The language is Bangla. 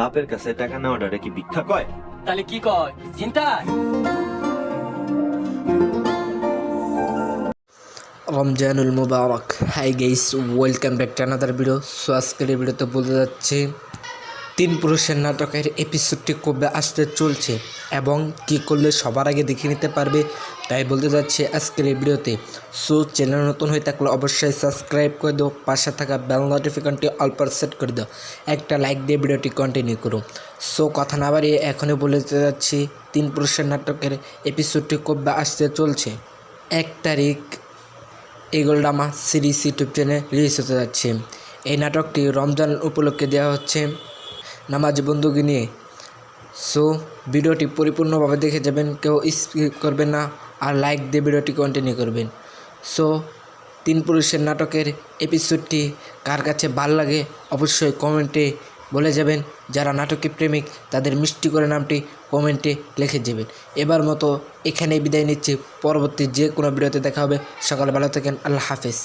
বাপের কাছে টাকা নেওয়াটা কি ভিক্ষা কয়? তাহলে কি কয় চিন্তা? রমজানুল মুবারক। Hi guys, welcome back to another video. So আজকের এই ভিডিওতে বলতে যাচ্ছি তিন পুরুষের নাটকের এপিসোডটি কবে আসতে চলছে এবং কি করলে সবার আগে দেখে নিতে পারবে, তাই বলতে যাচ্ছি আজকের এই ভিডিওতে। সো চ্যানেল নতুন হয়ে থাকলে অবশ্যই সাবস্ক্রাইব করে দাও, পাশে থাকা বেল নোটিফিকেশনটি অল পার সেট করে দাও, একটা লাইক দিয়ে ভিডিওটি কন্টিনিউ করুন। সো কথা না বাড়িয়ে এখনই বলতে যাচ্ছি তিন পুরুষের নাটকের এপিসোডটি কবে আসতে চলছে। 1 তারিখ এগোলডামা সিরিজ ইউটিউব চ্যানেলে রিলিজ হতে যাচ্ছে। এই নাটকটি রমজান উপলক্ষে দেওয়া হচ্ছে নামাজি বন্ধুকে নিয়ে। সো ভিডিওটি পরিপূর্ণভাবে দেখে যাবেন, কেউ স্কিপ করবেন না, আর লাইক দিয়ে ভিডিওটি কন্টিনিউ করবেন। সো তিন পুরুষের নাটকের এপিসোডটি কার কাছে ভালো লাগে অবশ্যই কমেন্টে বলে যাবেন। যারা নাটকে প্রেমিক তাদের মিষ্টি করে নামটি কমেন্টে লিখে যাবেন। এবার মতো এখানেই বিদায় নিচ্ছি, পরবর্তী যে কোনো ভিডিওতে দেখা হবে। সকালে ভালো থাকেন, আল্লাহ হাফেজ।